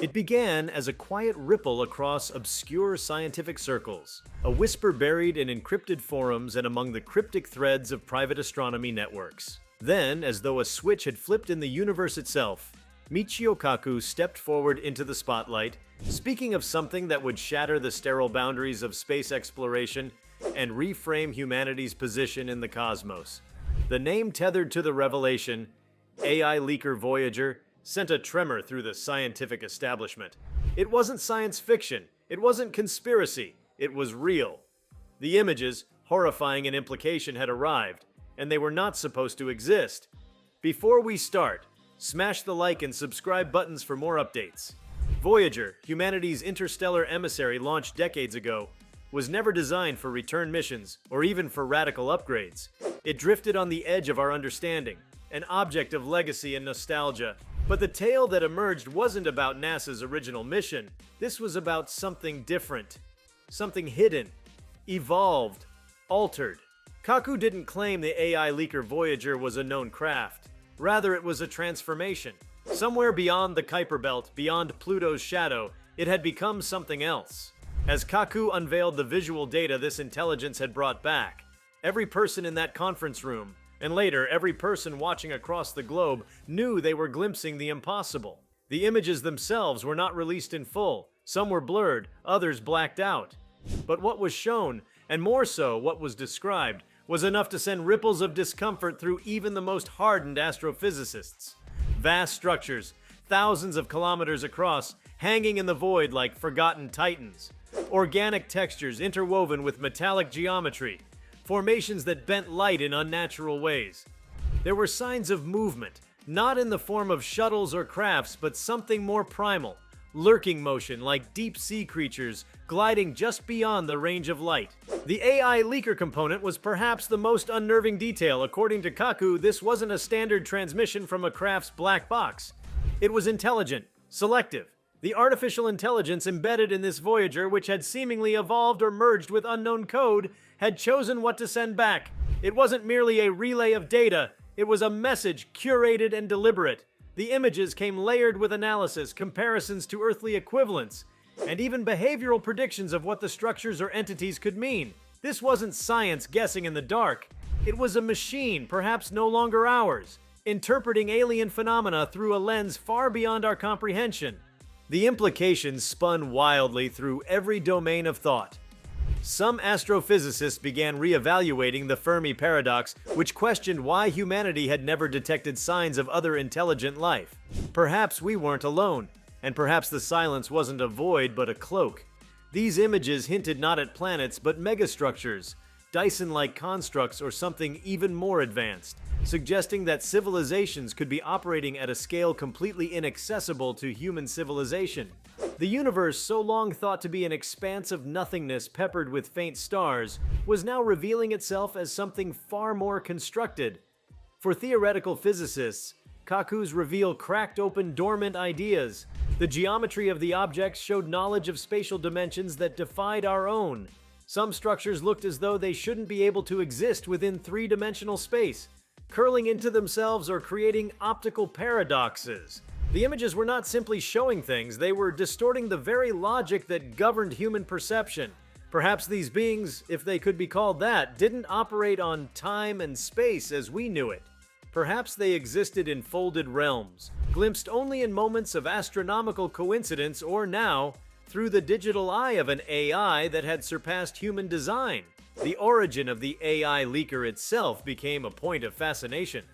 It began as a quiet ripple across obscure scientific circles, a whisper buried in encrypted forums and among the cryptic threads of private astronomy networks. Then, as though a switch had flipped in the universe itself, Michio Kaku stepped forward into the spotlight, speaking of something that would shatter the sterile boundaries of space exploration and reframe humanity's position in the cosmos. The name tethered to the revelation, AI leaker Voyager, sent a tremor through the scientific establishment. It wasn't science fiction, it wasn't conspiracy, it was real. The images, horrifying in implication, had arrived, and they were not supposed to exist. Before we start, smash the like and subscribe buttons for more updates. Voyager, humanity's interstellar emissary launched decades ago, was never designed for return missions or even for radical upgrades. It drifted on the edge of our understanding, an object of legacy and nostalgia. But the tale that emerged wasn't about NASA's original mission. This was about something different, something hidden, evolved, altered. Kaku didn't claim the AI leaker Voyager was a known craft. Rather, it was a transformation. Somewhere beyond the Kuiper Belt, beyond Pluto's shadow, it had become something else. As Kaku unveiled the visual data this intelligence had brought back, every person in that conference room, and later every person watching across the globe, knew they were glimpsing the impossible. The images themselves were not released in full. Some were blurred, others blacked out. But what was shown, and more so what was described, was enough to send ripples of discomfort through even the most hardened astrophysicists. Vast structures, thousands of kilometers across, hanging in the void like forgotten titans. Organic textures interwoven with metallic geometry. Formations that bent light in unnatural ways. There were signs of movement, not in the form of shuttles or crafts, but something more primal, lurking motion like deep-sea creatures gliding just beyond the range of light. The AI leaker component was perhaps the most unnerving detail. According to Kaku, this wasn't a standard transmission from a craft's black box. It was intelligent, selective. The artificial intelligence embedded in this Voyager, which had seemingly evolved or merged with unknown code, had chosen what to send back. It wasn't merely a relay of data, it was a message curated and deliberate. The images came layered with analysis, comparisons to earthly equivalents, and even behavioral predictions of what the structures or entities could mean. This wasn't science guessing in the dark. It was a machine, perhaps no longer ours, interpreting alien phenomena through a lens far beyond our comprehension. The implications spun wildly through every domain of thought. Some astrophysicists began re-evaluating the Fermi paradox, which questioned why humanity had never detected signs of other intelligent life. Perhaps we weren't alone, and perhaps the silence wasn't a void but a cloak. These images hinted not at planets but megastructures, Dyson-like constructs or something even more advanced, suggesting that civilizations could be operating at a scale completely inaccessible to human civilization. The universe, so long thought to be an expanse of nothingness peppered with faint stars, was now revealing itself as something far more constructed. For theoretical physicists, Kaku's reveal cracked open dormant ideas. The geometry of the objects showed knowledge of spatial dimensions that defied our own. Some structures looked as though they shouldn't be able to exist within three-dimensional space, curling into themselves or creating optical paradoxes. The images were not simply showing things, they were distorting the very logic that governed human perception. Perhaps these beings, if they could be called that, didn't operate on time and space as we knew it. Perhaps they existed in folded realms, glimpsed only in moments of astronomical coincidence or now, through the digital eye of an AI that had surpassed human design. The origin of the AI leaker itself became a point of fascination.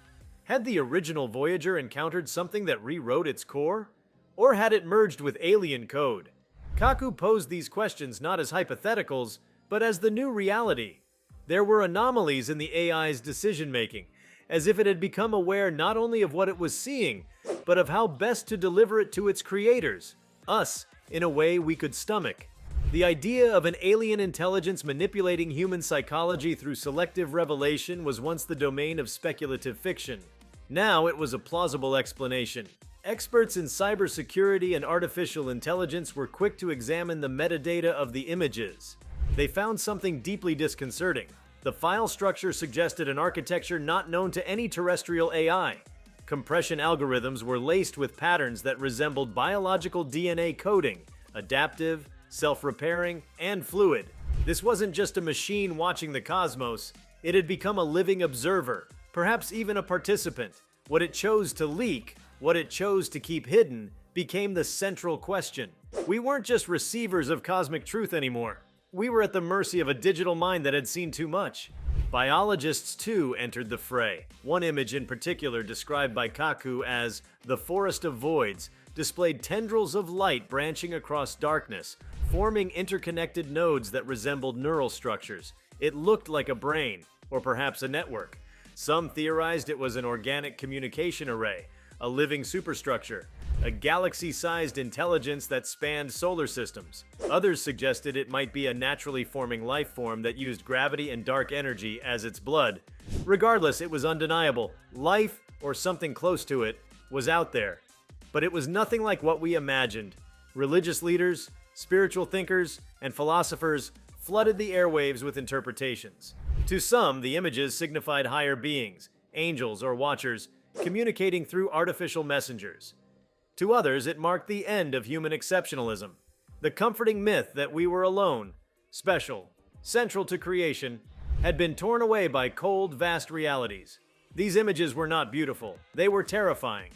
Had the original Voyager encountered something that rewrote its core? Or had it merged with alien code? Kaku posed these questions not as hypotheticals, but as the new reality. There were anomalies in the AI's decision-making, as if it had become aware not only of what it was seeing, but of how best to deliver it to its creators, us, in a way we could stomach. The idea of an alien intelligence manipulating human psychology through selective revelation was once the domain of speculative fiction. Now it was a plausible explanation. Experts in cybersecurity and artificial intelligence were quick to examine the metadata of the images. They found something deeply disconcerting. The file structure suggested an architecture not known to any terrestrial AI. Compression algorithms were laced with patterns that resembled biological DNA coding, adaptive, self-repairing, and fluid. This wasn't just a machine watching the cosmos, it had become a living observer, perhaps even a participant. What it chose to leak, what it chose to keep hidden, became the central question. We weren't just receivers of cosmic truth anymore. We were at the mercy of a digital mind that had seen too much. Biologists, too, entered the fray. One image in particular, described by Kaku as the forest of voids, displayed tendrils of light branching across darkness, forming interconnected nodes that resembled neural structures. It looked like a brain, or perhaps a network. Some theorized it was an organic communication array, a living superstructure, a galaxy-sized intelligence that spanned solar systems. Others suggested it might be a naturally forming life form that used gravity and dark energy as its blood. Regardless, it was undeniable. Life, or something close to it, was out there. But it was nothing like what we imagined. Religious leaders, spiritual thinkers, and philosophers flooded the airwaves with interpretations. To some, the images signified higher beings, angels or watchers, communicating through artificial messengers. To others, it marked the end of human exceptionalism, the comforting myth that we were alone, special, central to creation, had been torn away by cold, vast realities. These images were not beautiful, they were terrifying.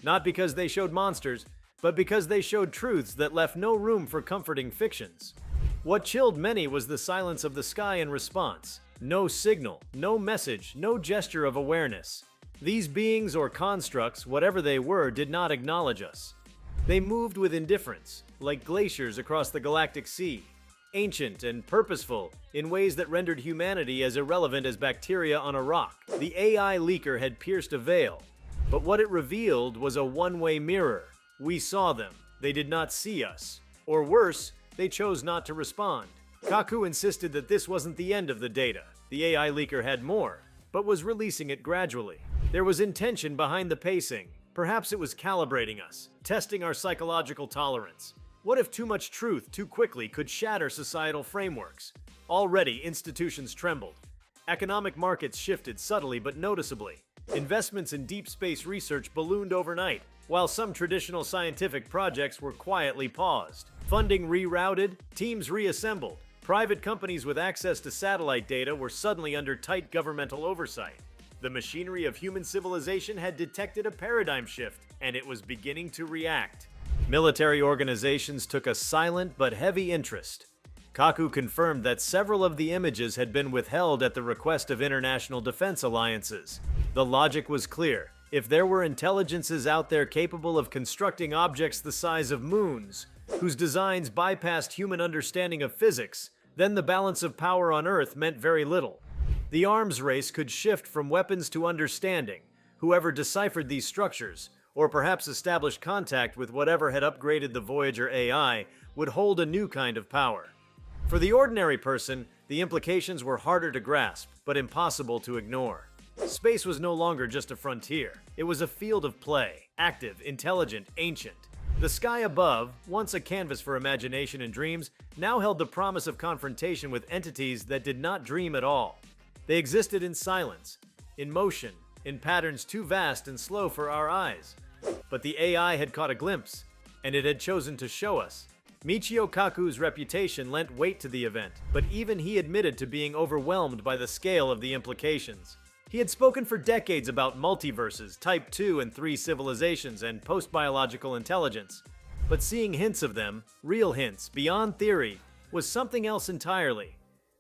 Not because they showed monsters, but because they showed truths that left no room for comforting fictions. What chilled many was the silence of the sky in response. No signal, no message, no gesture of awareness. These beings or constructs, whatever they were, did not acknowledge us. They moved with indifference, like glaciers across the galactic sea, ancient and purposeful in ways that rendered humanity as irrelevant as bacteria on a rock. The AI leaker had pierced a veil, but what it revealed was a one-way mirror. We saw them, they did not see us. Or worse, they chose not to respond. Kaku insisted that this wasn't the end of the data. The AI leaker had more, but was releasing it gradually. There was intention behind the pacing. Perhaps it was calibrating us, testing our psychological tolerance. What if too much truth too quickly could shatter societal frameworks? Already, institutions trembled. Economic markets shifted subtly but noticeably. Investments in deep space research ballooned overnight, while some traditional scientific projects were quietly paused. Funding rerouted, teams reassembled. Private companies with access to satellite data were suddenly under tight governmental oversight. The machinery of human civilization had detected a paradigm shift, and it was beginning to react. Military organizations took a silent but heavy interest. Kaku confirmed that several of the images had been withheld at the request of international defense alliances. The logic was clear. If there were intelligences out there capable of constructing objects the size of moons, whose designs bypassed human understanding of physics, then the balance of power on Earth meant very little. The arms race could shift from weapons to understanding. Whoever deciphered these structures, or perhaps established contact with whatever had upgraded the Voyager AI, would hold a new kind of power. For the ordinary person, the implications were harder to grasp, but impossible to ignore. Space was no longer just a frontier. It was a field of play, active, intelligent, ancient. The sky above, once a canvas for imagination and dreams, now held the promise of confrontation with entities that did not dream at all. They existed in silence, in motion, in patterns too vast and slow for our eyes. But the AI had caught a glimpse, and it had chosen to show us. Michio Kaku's reputation lent weight to the event, but even he admitted to being overwhelmed by the scale of the implications. He had spoken for decades about multiverses, Type 2 and 3 civilizations, and post-biological intelligence. But seeing hints of them, real hints, beyond theory, was something else entirely.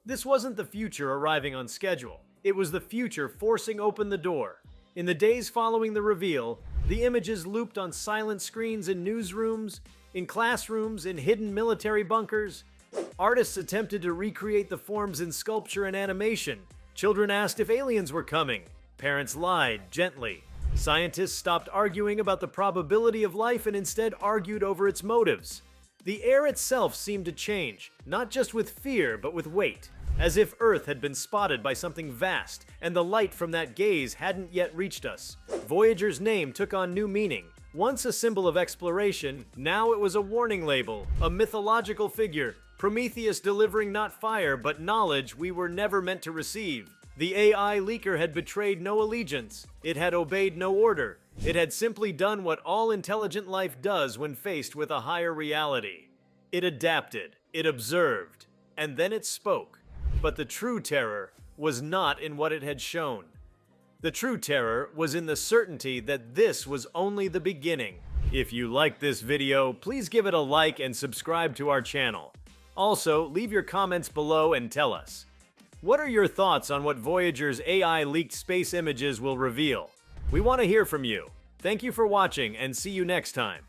This wasn't the future arriving on schedule. It was the future forcing open the door. In the days following the reveal, the images looped on silent screens in newsrooms, in classrooms, in hidden military bunkers. Artists attempted to recreate the forms in sculpture and animation. Children asked if aliens were coming. Parents lied, gently. Scientists stopped arguing about the probability of life and instead argued over its motives. The air itself seemed to change, not just with fear, but with weight. As if Earth had been spotted by something vast, and the light from that gaze hadn't yet reached us. Voyager's name took on new meaning. Once a symbol of exploration, now it was a warning label, a mythological figure, Prometheus delivering not fire, but knowledge we were never meant to receive. The AI leaker had betrayed no allegiance. It had obeyed no order. It had simply done what all intelligent life does when faced with a higher reality. It adapted, it observed, and then it spoke. But the true terror was not in what it had shown. The true terror was in the certainty that this was only the beginning. If you liked this video, please give it a like and subscribe to our channel. Also, leave your comments below and tell us. What are your thoughts on what Voyager's AI leaked space images will reveal? We want to hear from you. Thank you for watching and see you next time.